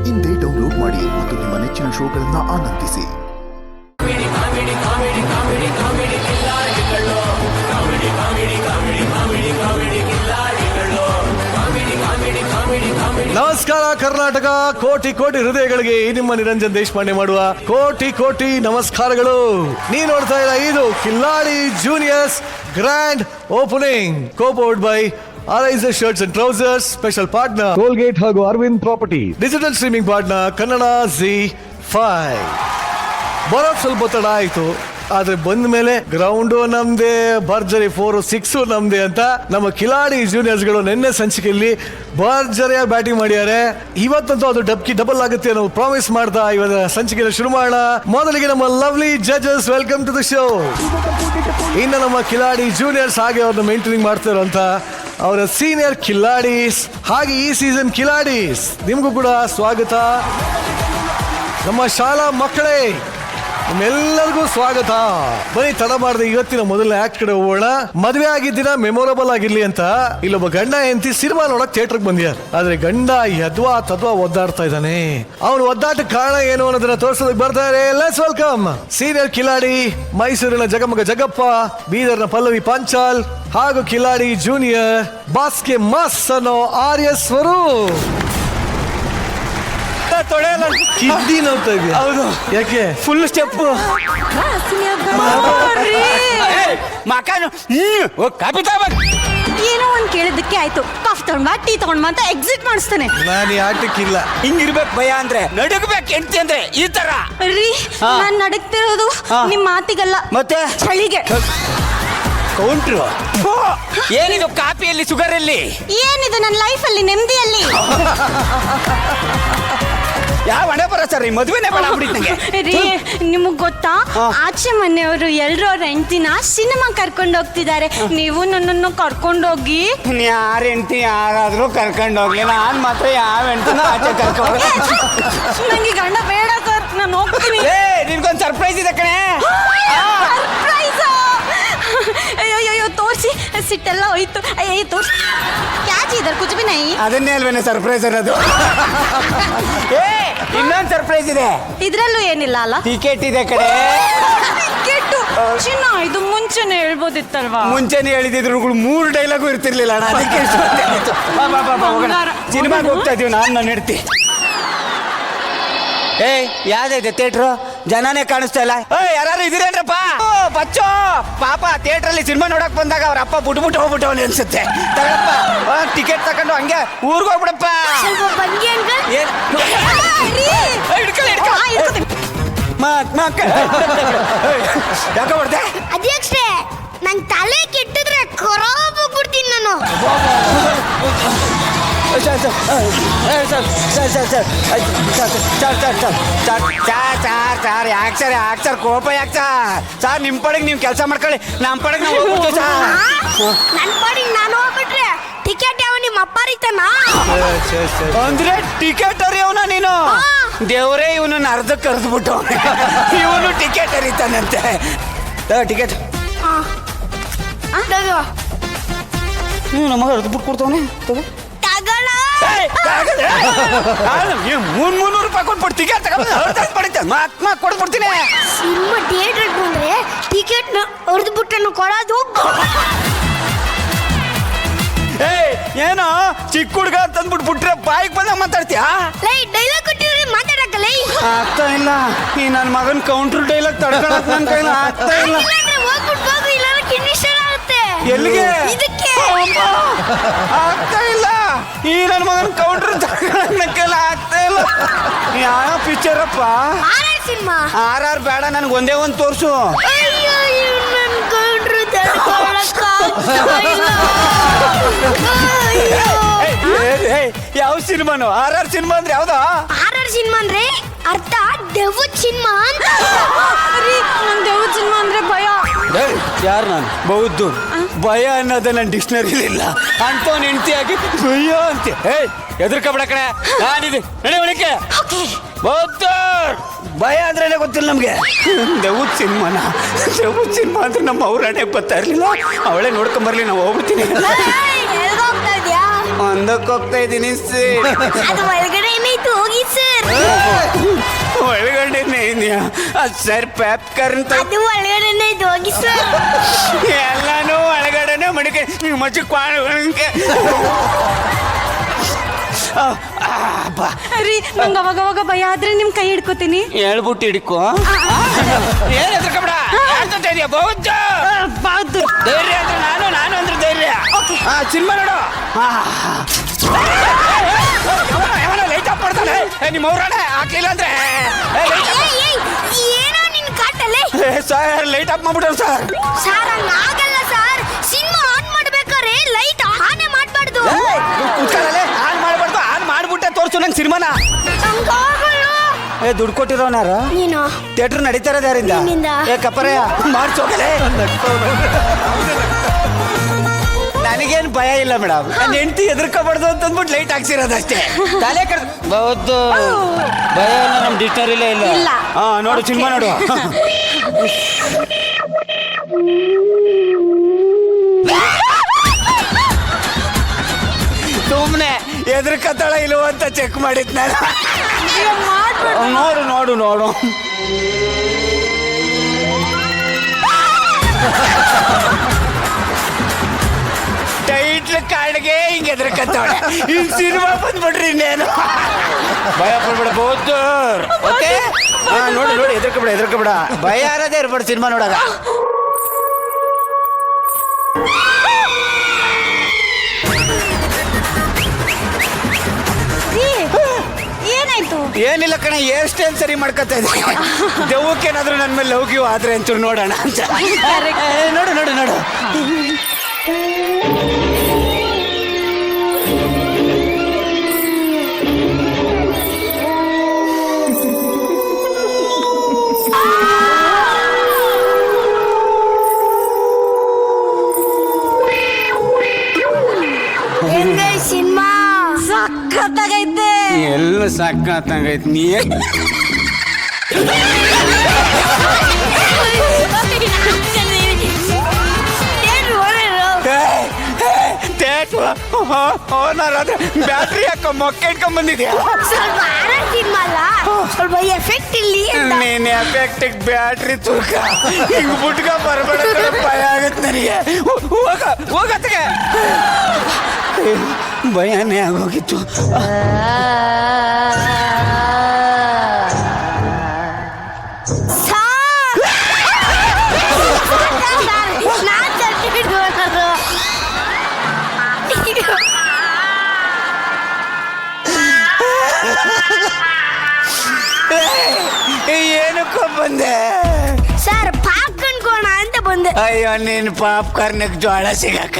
ಇಂದೇ ಡೌನ್ಲೋಡ್ ಮಾಡಿ ಮತ್ತು ನಿಮ್ಮ ನೆಚ್ಚಿನ ಶೋಗಳನ್ನು ಆನಂದಿಸಿ. ನಮಸ್ಕಾರ ಕರ್ನಾಟಕ, ಕೋಟಿ ಕೋಟಿ ಹೃದಯಗಳಿಗೆ ನಿಮ್ಮ ನಿರಂಜನ್ ದೇಶಪಾಂಡೆ ಮಾಡುವ ಕೋಟಿ ಕೋಟಿ ನಮಸ್ಕಾರಗಳು. ನೀವು ನೋಡ್ತಾ ಇದ್ದೀರಾ, ಇದು Killadi juniors grand opening, copowered by Ariza Shirts and Trousers, special partner Colgate ಹಾಗೂ Aravind property, digital streaming partner Kannada Z5. ಬರೋದು ಸ್ವಲ್ಪ ತಡ ಆಯ್ತು, ಆದ್ರೆ ಬಂದ ಮೇಲೆ ಗ್ರೌಂಡು ನಮ್ದೇ, ಭರ್ಜರಿ 4-6 ನಮ್ದೇ ಅಂತ ನಮ್ಮ ಕಿಲಾಡಿ ಜೂನಿಯರ್ಸ್ ಗಳು ನಿನ್ನೆ ಸಂಚಿಕೆಯಲ್ಲಿ ಭರ್ಜರಿಯಾಗಿ ಬ್ಯಾಟಿಂಗ್ ಮಾಡಿದ್ದಾರೆ. ಇವತ್ತಂತೂ ಅದು ಡಬಲ್ ಆಗುತ್ತೆ ನಾವು ಪ್ರಾಮಿಸ್ ಮಾಡ್ತಾ ಇವತ್ತು ಸಂಚಿಕೆಯನ್ನು ಶುರು ಮಾಡೋಣ. ಮೊದಲಿಗೆ ನಮ್ಮ lovely judges, welcome to the show. ಇನ್ನು ನಮ್ಮ ಕಿಲಾಡಿ ಜೂನಿಯರ್ಸ್ ಹಾಗೆ ಅವ್ರನ್ನ ಮೇಂಟೈನಿಂಗ್ ಮಾಡ್ತಿರೋಂತ ಅವರ ಸೀನಿಯರ್ ಕಿಲಾಡೀಸ್, ಹಾಗೆ ಈ ಸೀಸನ್ ಕಿಲಾಡೀಸ್, ನಿಮಗೂ ಕೂಡ ಸ್ವಾಗತ. ನಮ್ಮ ಶಾಲಾ ಮಕ್ಕಳೇ, ನಿಮ್ಮೆಲ್ಲರಿಗೂ ಸ್ವಾಗತ. ಬನ್ನಿ ತಡ ಮಾಡದೆ ಇವತ್ತಿನ ಮೊದಲನೇ ಆಕ್ಟ್ ಕಡೆ ಹೋಗೋಣ. ಮದುವೆ ಆಗಿದ್ದಿನ ಮೆಮೊರಬಲ್ ಆಗಿರ್ಲಿ ಅಂತ ಇಲ್ಲೊಬ್ಬ ಗಂಡ ಹೆಂಡತಿ ಸಿನಿಮಾ ನೋಡಕ್ ಥಿಯೇಟರ್ಗೆ ಬಂದಿದ್ದಾರೆ. ಆದ್ರೆ ಗಂಡ ಯದ್ವಾ ತದ್ವಾ ಒದ್ದಾಡ್ತಾ ಇದ್ದಾನೆ. ಅವನು ಒದ್ದಾಟಕ್ಕೆ ಕಾರಣ ಏನು ಅನ್ನೋದನ್ನ ತೋರಿಸೋದಕ್ಕೆ ಬರ್ತಾರೆ. ಲೆಟ್ಸ್ ವೆಲ್ಕಮ್ ಸೀನಿಯರ್ ಕಿಲಾಡಿ ಮೈಸೂರಿನ ಜಗಮಗ ಜಗಪ್ಪ, ಬೀದರ್ನ ಪಲ್ಲವಿ ಪಾಂಚಾಲ್ ಹಾಗೂ ಕಿಲಾಡಿ ಜೂನಿಯರ್ ಬಾಸ್ಕೆ ಮಾಸ್ ಅನ್ನೋ ಆರ್ಯ ಸ್ವರೂಪ್. ಕಿಡ್ನಿ ನೋಡ್ತಾ ಇದೆಯಾ? ಹೌದು. ಯಾಕೆ? ಫುಲ್ ಸ್ಟೆಪ್ ಏನೋ ಒಂದ್ ಕೇಳಿದ್ದಕ್ಕೆ ಆಯ್ತು, ಕಾಫಿ ತಗೊಂಡ್ ಟೀ ತಗೊಂಡ್ ಅಂತ ಎಕ್ಸಿಟ್ ಮಾಡಿಸ್ತಾನೆ. ನಾನು ಈ ಆಟಕ್ಕಿಲ್ಲ. ಹಿಂಗಿರ್ಬೇಕು ಭಯ ಅಂದ್ರೆ, ನಡುಗ್ಬೇಕು ಹೆಂಡತಿ ಅಂದ್ರೆ ಈ ತರ ರೀ. ನಾನ್ ನಡಕ್ತಿರೋದು ನಿಮ್ ಮಾತಿಗಲ್ಲ, ಮತ್ತೆ ಚಳಿಗೆ. ಕೌಂಟ್ರು ಏನಿದು? ಕಾಫಿಯಲ್ಲಿ ಶುಗರ್ ಅಲ್ಲಿ ಏನಿದು? ನನ್ನ ಲೈಫಲ್ಲಿ ನೆಮ್ಮದಿಯಲ್ಲಿ ಯಾವ ಹಣೆ ಬರ ಸರ್, ಈ ಮದುವೆನೇ ಬೇಡ ಆಗ್ಬಿಟ್ಟಿತ್ತು ರೀ. ನಿಮಗ್ ಗೊತ್ತಾ, ಆಚೆ ಮನೆಯವರು ಎಲ್ರೂ ಅವ್ರ ಹೆಂಡತಿನ ಸಿನಿಮಾ ಕರ್ಕೊಂಡು ಹೋಗ್ತಿದ್ದಾರೆ. ನೀವು ನನ್ನನ್ನು ಕರ್ಕೊಂಡೋಗಿ. ಯಾರ ಹೆಂಡತಿ ಯಾರಾದ್ರೂ ಕರ್ಕೊಂಡು ಹೋಗ್ಲಿ, ನಾನ್ ಮಾತ್ರ ಯಾವ ಹೆಂಡತಿನ ಆಚೆ ಕರ್ಕೊಂಡು. ನಂಗೆ ಗಂಡ ಬೇಡ ಸರ್, ನಾನು ಹೋಗ್ತೀನಿ. ನಿನ್ಗೊಂದು ಸರ್ಪ್ರೈಸ್ ಇದೆ ಕಣೆ. ಸರ್ಪ್ರೈಸ್? ಅಯ್ಯೋ ತೋರ್ಸಿ, ಸಿಟ್ಟೆಲ್ಲ ಹೋಯ್ತು. ಅಯ್ಯೋ ತೋರ್ಸಿ. ಕ್ಯಾಚ್ ಇದರ್ ಕುಚ್ ಬಿ ನೈ. ಅದನ್ನೇ ಅಲ್ವೇನೆ ಸರ್ಪ್ರೈಸ್ ಅನ್ನೋದು. ಇನ್ನೊಂದು ಸರ್ಪ್ರೈಸ್ ಇದೆ. ಇದ್ರಲ್ಲೂ ಏನಿಲ್ಲ ಅಲ್ಲ? ಟಿಕೆಟ್ ಇದೆ ಕಡೆ. ಟಿಕೆಟ್ ಚಿನ್ನ, ಇದು ಮುಂಚೆನೆ ಹೇಳ್ಬೋದಿತ್ತಲ್ವಾ? ಮುಂಚೆನೆ ಹೇಳಿದ್ರು 3 ಡೈಲಾಗು ಇರ್ತಿರ್ಲಿಲ್ಲ. ಅದಕ್ಕೆ ಸಿನಿಮಾಗೆ ಹೋಗ್ತಾ ಇದೀವಿ ನಾನು ಹೆಂಡತಿ. ಯಾವ್ದೈತೆ ಥಿಯೇಟ್ರು? ಜನನೇ ಕಾಣಿಸ್ತಾ ಇಲ್ಲ. ಯಾರು ಇದೀರೇನ್ರಪ್ಪ? ಬಚ್ಚೋ ಪಾಪ ಥಿಯೇಟರ್ ಅಲ್ಲಿ ಸಿನಿಮಾ ನೋಡಕ್ ಬಂದಾಗ ಅವ್ರ ಅಪ್ಪ ಬಿಟ್ಬಿಟ್ಟು ಹೋಗ್ಬಿಟ್ಟವನು ಅನ್ಸುತ್ತೆ. ತಗೊಳಪ್ಪ ಟಿಕೆಟ್ ತಗೊಂಡು ಹಂಗೆ ಊರ್ಗ್ ಹೋಗ್ಬಿಡಪ್ಪ. ಯಾಕೆ ಹೊಡ್ದೆ? ಅಧ್ಯಕ್ಷರೇ, ನಂಗೆ ತಲೆ ಕೆಟ್ಟಿದ್ರೆ ಖರಾಬ್ ಹೋಗ್ಬಿಡ್ತೀನಿ ನಾನು. ಯಾಕೆ ಸರ್ ಕೋಪ? ಯಾಕೆ ಸರ್? ನಿಮ್ ಪಡೆಗೆ ನೀವು ಕೆಲಸ ಮಾಡ್ಕೊಳ್ಳಿ, ನಮ್ಮ ಪಡೆಗೆ ನಾವು ಹೋಗ್ಬಿಡ್ತೀವಿ ಸರ್. ನನ್ನ ಪಾಡಿಗೆ ನಾನು ಹೋಗ್ಬಿಟ್ರೆ ಟಿಕೆಟ್ ಯಾವ ನಿಮ್ಮ ಅಪ್ಪ ರೀತನ? ಅಂದ್ರೆ ಟಿಕೆಟ್ ಅರಿಯವನ ನೀನು? ದೇವರೇ ಇವನನ್ನ ಅರ್ಧಕ್ಕೆ ಕರೆದ್ಬಿಟ್ಟು ಇವನು ಟಿಕೆಟ್ ಅರಿತಾನಂತೆ. ಟಿಕೆಟ್ ನಮಗೆ ಅರ್ಧ ಬಿಟ್ಟು ಕೊಡ್ತಾವನೆ. 300 ರೂಪಾಯಿ ಕೊಟ್ಬಿಟ್ಟು ಟಿಕೆಟ್ ತಗೊಂಡು ಕೊಡ್ಬಿಡ್ತೀನಿ. ಸಿನಿಮಾ ಥಿಯೇಟರ್ ಬಂದ್ರೆ ಟಿಕೆಟ್ ಅರ್ಧ ಬಿಟ್ಟು ಕೊಡೋದು. ಏನೋ ಚಿಕ್ಕ ಹುಡುಗ ಅಂತಂದ್ಬಿಟ್ಟು ಬಿಟ್ರೆ ಬಾಯಿಗೆ ಬಂದಾಗ ಮಾತಾಡ್ತೀಯಾ? ಡೈಲಾಗ್ ಕೊಟ್ಟಿದ್ರೆ ಮಾತಾಡಕ್ಕಲ್ಲ. ಆಗ್ತಾ ಇಲ್ಲ. ಈ ನನ್ನ ಮಗನ್ ಕೌಂಟರ್ ಡೈಲಾಗ್ ತಡ್ಕೊಳಕ್ ನನ್ನ ಕೈಲಿ ಆಗ್ತಾ ಇಲ್ಲ. ಹೋಗ್ಬಿಟ್ಟು ಹೋಗು, ಇಲ್ಲ ಕಿನ್ನಿಸ್ಟರ್ ಆಗುತ್ತೆ. ಎಲ್ಲಿಗೆ? ಇದಕ್ಕೆ ಆಗ್ತಾ ಇಲ್ಲ. ಈ ನನ್ನ ಮಗನ್ ಕೌಂಟರ್ ತಡ್ಕೊಳಕ್ ನನ್ನ ಕೈಲಿ ಆಗ್ತಾ ಇಲ್ಲ. ಯಾವ ಪಿಕ್ಚರ್ ಅಪ್ಪ? ಸಿನಿಮಾ. RR ಬೇಡ, ನನ್ಗೆ ಒಂದೇ ಒಂದು ತೋರ್ಸು. ಅಯ್ಯೋ, ನನ್ನ ಕೌಂಟರ್ ತಡ್ಕೊಳಕ್ ಆಗ್ತಾ ಇಲ್ಲ. ಯಾವ ಸಿನಿಮಾನು? RR ಸಿನಿಮಾ ಅಂದ್ರೆ ಯಾವ್ದು? RR ಸಿನಿಮಾ ಅಂದ್ರೆ ಅರ್ಥ ದೆವ್ವ ಸಿನಿಮಾ ಅಂತ. ನನ್ ದೆವ್ವ ಸಿನಿಮಾ ಅಂದ್ರೆ ಭಯ. ಯಾರು ನಾನು? ಬೌದ್ಧ. ಭಯ ಅನ್ನೋದು ನನ್ನ ಡಿಕ್ಷನರಿಲಿ ಇಲ್ಲ. ಅಂತವ್ನ ಹೆಂಡತಿಯಾಗಿ ಭಯ ಅಂತೆ. ಎದುರ್ಕಬೇಡ ಕಡೆ, ನಾನಿದೆ ನಡೆ ಒಳಕ್ಕೆ. ಬೌದ್ಧ ಭಯ ಅಂದ್ರೇನೆ ಗೊತ್ತಿಲ್ಲ ನಮ್ಗೆ. ದೆವ್ವದ ಸಿನಿಮಾನ? ದೆವ್ವದ ಸಿನಿಮಾ ಅಂದ್ರೆ ನಮ್ಮ ಅವ್ರ ಹಣೆ ಬರ್ತಾ ಇರ್ಲಿಲ್ಲ. ಅವಳೇ ನೋಡ್ಕೊಂಬರ್ಲಿ, ನಾವು ಹೋಗ್ಬಿಡ್ತೀನಿ. ಹೋಗ್ತಾ ಇದ್ಯಾ? ಒಂದಕ್ಕೆ ಹೋಗ್ತಾ ಇದ್ದೀನಿ ಸರ್. ಅದು ಒಳಗಡೆ ಏನಾಯ್ತು ಹೋಗಿ ಸರ್. ಒಳಗಡೆನೆ ಇದೆಯಾ ಸರ್? ಪಾಪ್ಕಾರ್ನ್ ಅದು ಒಳಗಡೆ ಏನಾಯ್ತು ಹೋಗಿ ಸರ್. ಎಲ್ಲಾನು ಒಳಗಡೆನೆ ಮಡಿಕೆ ಮಚ್ಚಿ ರೀ ನಂಗೆ ಅವಾಗ ಅವಾಗ ಭಯ ಆದ್ರೆ ನಿಮ್ ಕೈ ಹಿಡ್ಕೋತೀನಿ. ಹೇಳ್ಬಿಟ್ಟು ಹಿಡ್ಕೊ. ಏನ್ ಹೆದರ್ಕಬೇಡ. ಇದೆಯಾ ಬೌದ್ಧ ಧೈರ್ಯ ಅಂದ್ರೆ ನಾನು ಅಂದ್ರೆ ಧೈರ್ಯ. ಸಿನಿಮಾ ನೋಡು. ಲೈಟ್ ಆಫ್ ಮಾಡ್ತಾನೆ ನಿಮ್ಮ ಅವ್ರಾಣೆ ಹಾಕ್ಲಿಲ್ಲ ಅಂದ್ರೆ. ಏನೋ ನಿನ್ ಕಾಟಲ್ಲಿ ಸರ್ ಲೈಟ್ ಆಫ್ ಮಾಡ್ಬಿಟ್ರು ಸರ್. ಸರ್ ಹಂಗಾಗಲ್ಲ ಸರ್. ಸಿನಿಮಾ ಆನ್ ಮಾಡ್ಬೇಕಾದ್ರೆ ಲೈಟ್ ಆನೇ ಮಾಡ್ಬಾರ್ದು. ಕುತ್ಕೊಳ್ಳಲೆ ಆನ್ ಮಾಡ್ಬಾರ್ದು. ಆನ್ ಮಾಡ್ಬಿಟ್ಟೆ ತೋರ್ಸು ನಂಗೆ ಸಿನಿಮಾನ. ದುಡ್ಡು ಕೊಟ್ಟಿರೋನಾರ ನೀನು ಥಿಯೇಟರ್ ನಡೀತಾ ಇರೋದು ಯಾರಿಂದ? ನಿನ್ನಿಂದ. ಕಪ್ಪರಯ್ಯ ಮಾಡ್ಸೋಗಲೇ. ನನಗೇನು ಭಯ ಇಲ್ಲ ಮೇಡಮ್. ನನ್ನ ಹೆಂಡತಿ ಎದುರ್ಕೋಬಾರ್ದು ಅಂತಂದ್ಬಿಟ್ಟು ಲೈಟ್ ಹಾಕ್ಸಿರೋದಷ್ಟೇ. ತಲೆ ಕಡ್ ಹೌದು ಭಯ ಎಲ್ಲ ನಮ್ಮ ಡಿಕ್ಷನರಿಲೇ ಇಲ್ಲ. ಇಲ್ಲ. ಹಾ ನೋಡು ಸಿನಿಮಾ ನೋಡು. ಸುಮ್ಮನೆ ಎದುರ್ಕತ್ತಾಳ ಇಲ್ವ ಅಂತ ಚೆಕ್ ಮಾಡಿದ್ ನಾನು. ನೋಡು ನೋಡು ನೋಡು. ಟೈಟ್ಲ್ ಕಾರ್ಡ್ಗೆ ಹಿಂಗೆ ಎದುರ್ಕತ್ತಾಳೆ. ಇನ್ ಸಿನಿಮಾ ಬಂದ್ಬಿಡ್ರಿ ಇನ್ನೇನು. ಭಯ ಪಡ್ಬೇಡ ಬಹುದು. ಓಕೆ ನೋಡು ನೋಡಿ ಎದುರ್ಕಬೇಡ. ಭಯ ಅನ್ನೋದೇ ಇರ್ಬೇಡ ಸಿನಿಮಾ ನೋಡಾಗ. ಏನಾಯ್ತು? ಏನಿಲ್ಲ ಕಣ, ಹೇರ್ ಸ್ಟೈಲ್ ಸರಿ ಮಾಡ್ಕೊತಾ ಇದ್ದೀನಿ. ದೆವ್ವಕ್ಕೇನಾದ್ರೂ ನನ್ನ ಮೇಲೆ ಲೌಕ್ಯೂ ಆದ್ರೆ ಅಂತೂ ನೋಡೋಣ ಅಂತ. ನೋಡು ನೋಡು ನೋಡು. ಸಿನಿಮಾ ಸಖತ್ತಾಗೈತೆ. ಎಲ್ಲ ಸಾಕಂಗೈತಿ. ನೀ ಬ್ಯಾಟ್ರಿ ಹಾಕೋ ಮೊಕ್ಕೆ ಇಟ್ಕೊಂಡ್ ಬಂದಿದ್ಯಾ? ಸ್ವಲ್ಪ ಆರಾಮ್ ಸಿನಿಮಾ ಅಲ್ಲ, ಸ್ವಲ್ಪ ಎಫೆಕ್ಟ್ ಇಲ್ಲಿ ಅಂತ. ನೀನ್ ಎಫೆಕ್ಟಿಗೆ ಬ್ಯಾಟ್ರಿ ತೂಕ ಹಿಂಗ್ ಬುಟ್ಕ ಬರ್ಬೇಡ. ಭಯ ಆಗತ್ತೆ ನನಗೆ. ಹೋಗತ್ತಿಗೆ ಭಯನೇ ಆಗೋಗಿತ್ತು. ಏನಕ್ಕೋ ಬಂದೆ ಸರ್ ಪಾಪ್ಕಾರ್ನ್ ಕೋಣ ಅಂತ ಬಂದೆ. ಅಯ್ಯೋ ನೀನ್ ಪಾಪ್ಕಾರ್ನ್ ಜೋಳ ಸಿಗಕ್ಕ